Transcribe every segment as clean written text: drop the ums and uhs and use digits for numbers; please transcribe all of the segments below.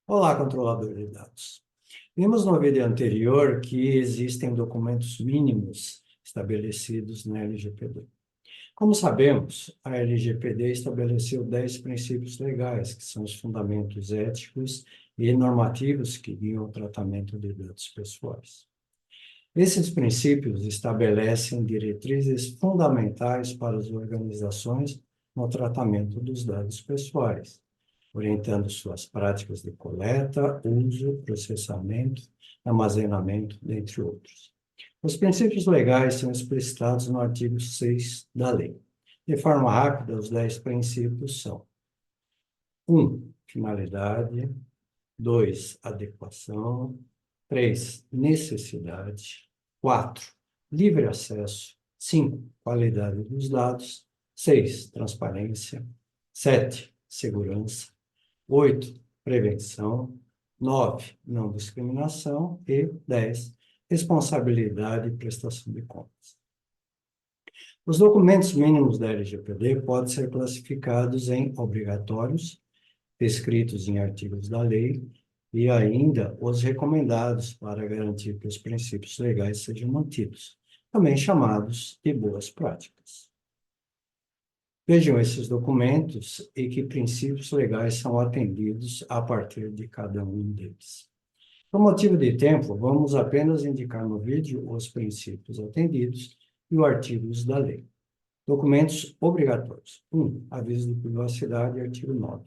Olá, controlador de dados. Vimos no vídeo anterior que existem documentos mínimos estabelecidos na LGPD. Como sabemos, a LGPD estabeleceu 10 princípios legais, que são os fundamentos éticos e normativos que guiam o tratamento de dados pessoais. Esses princípios estabelecem diretrizes fundamentais para as organizações no tratamento dos dados pessoais, orientando suas práticas de coleta, uso, processamento, armazenamento, dentre outros. Os princípios legais são explicitados no artigo 6 da lei. De forma rápida, os 10 princípios são: 1. Finalidade. 2. Adequação. 3. Necessidade. 4. Livre acesso. 5. Qualidade dos dados. 6. Transparência. 7. Segurança. 8. Prevenção. 9. Não discriminação. E 10. Responsabilidade e prestação de contas. Os documentos mínimos da LGPD podem ser classificados em obrigatórios, descritos em artigos da lei, e ainda os recomendados para garantir que os princípios legais sejam mantidos, também chamados de boas práticas. Vejam esses documentos e que princípios legais são atendidos a partir de cada um deles. Por motivo de tempo, vamos apenas indicar no vídeo os princípios atendidos e os artigos da lei. Documentos obrigatórios. 1. Aviso de privacidade, artigo 9.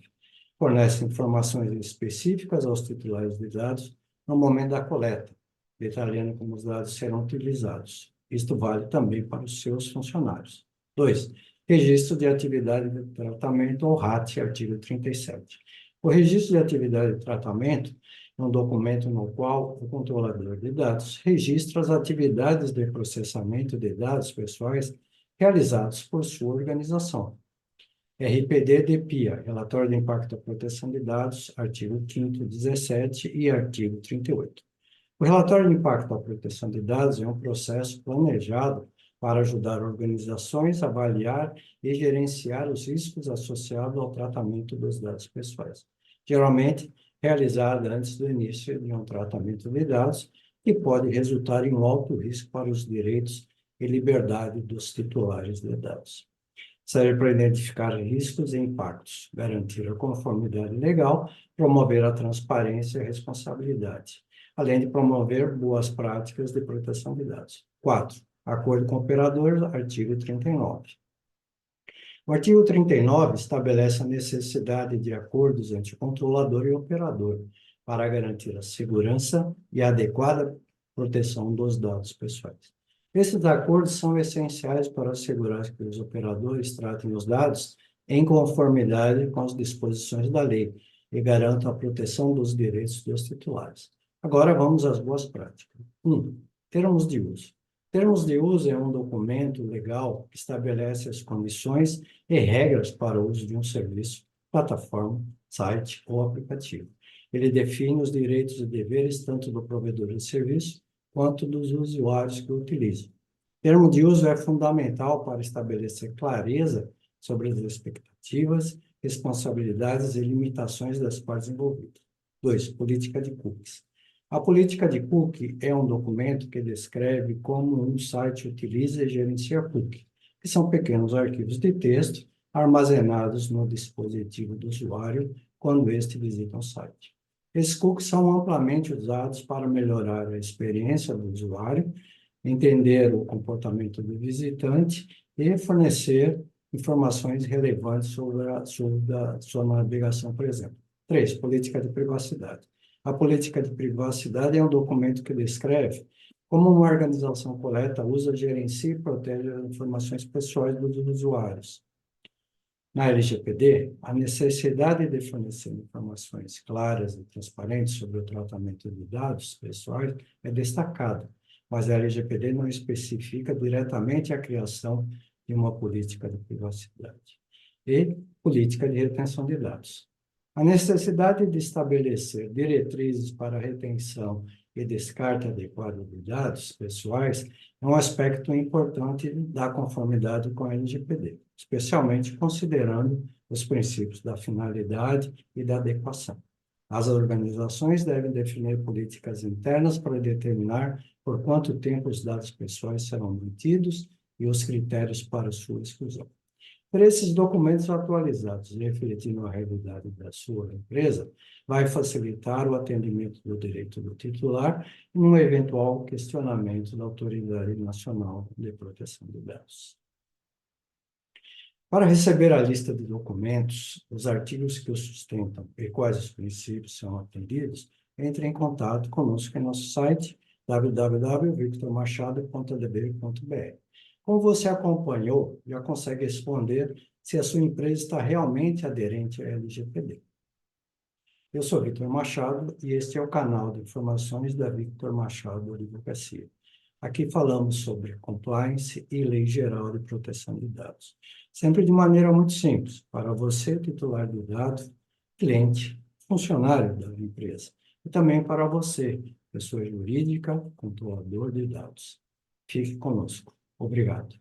Fornece informações específicas aos titulares de dados no momento da coleta, detalhando como os dados serão utilizados. Isto vale também para os seus funcionários. 2. Registro de atividade de tratamento, ou RAT, artigo 37. O registro de atividade de tratamento é um documento no qual o controlador de dados registra as atividades de processamento de dados pessoais realizados por sua organização. RPD-DPIA, Relatório de Impacto da Proteção de Dados, artigo 5º, 17 e artigo 38. O relatório de impacto da proteção de dados é um processo planejado para ajudar organizações a avaliar e gerenciar os riscos associados ao tratamento dos dados pessoais, geralmente realizado antes do início de um tratamento de dados, que pode resultar em um alto risco para os direitos e liberdade dos titulares de dados. Serve para identificar riscos e impactos, garantir a conformidade legal, promover a transparência e a responsabilidade, além de promover boas práticas de proteção de dados. 4. Acordo com operadores, artigo 39. O artigo 39 estabelece a necessidade de acordos entre controlador e operador para garantir a segurança e a adequada proteção dos dados pessoais. Esses acordos são essenciais para assegurar que os operadores tratem os dados em conformidade com as disposições da lei e garantam a proteção dos direitos dos titulares. Agora vamos às boas práticas. 1. Termos de uso. Termos de uso é um documento legal que estabelece as condições e regras para o uso de um serviço, plataforma, site ou aplicativo. Ele define os direitos e deveres tanto do provedor de serviço quanto dos usuários que o utilizam. Termo de uso é fundamental para estabelecer clareza sobre as expectativas, responsabilidades e limitações das partes envolvidas. 2. Política de cookies. A política de cookie é um documento que descreve como um site utiliza e gerencia cookie, que são pequenos arquivos de texto armazenados no dispositivo do usuário quando este visita o site. Esses cookies são amplamente usados para melhorar a experiência do usuário, entender o comportamento do visitante e fornecer informações relevantes sobre a sua navegação, por exemplo. 3. Política de privacidade. A política de privacidade é um documento que descreve como uma organização coleta, usa, gerencia e protege as informações pessoais dos usuários. Na LGPD, a necessidade de fornecer informações claras e transparentes sobre o tratamento de dados pessoais é destacada, mas a LGPD não especifica diretamente a criação de uma política de privacidade e política de retenção de dados. A necessidade de estabelecer diretrizes para a retenção e descarte adequada de dados pessoais é um aspecto importante da conformidade com a LGPD, especialmente considerando os princípios da finalidade e da adequação. As organizações devem definir políticas internas para determinar por quanto tempo os dados pessoais serão mantidos e os critérios para sua exclusão. Por esses documentos atualizados e refletindo a realidade da sua empresa, vai facilitar o atendimento do direito do titular em um eventual questionamento da Autoridade Nacional de Proteção de Dados. Para receber a lista de documentos, os artigos que o sustentam e quais os princípios são atendidos, entre em contato conosco em nosso site www.victormachado.db.br. Como você acompanhou, já consegue responder se a sua empresa está realmente aderente à LGPD. Eu sou Victor Machado e este é o canal de informações da Victor Machado Advocacia. Aqui falamos sobre compliance e lei geral de proteção de dados. Sempre de maneira muito simples, para você, titular do dado, cliente, funcionário da empresa. E também para você, pessoa jurídica, controlador de dados. Fique conosco. Obrigado.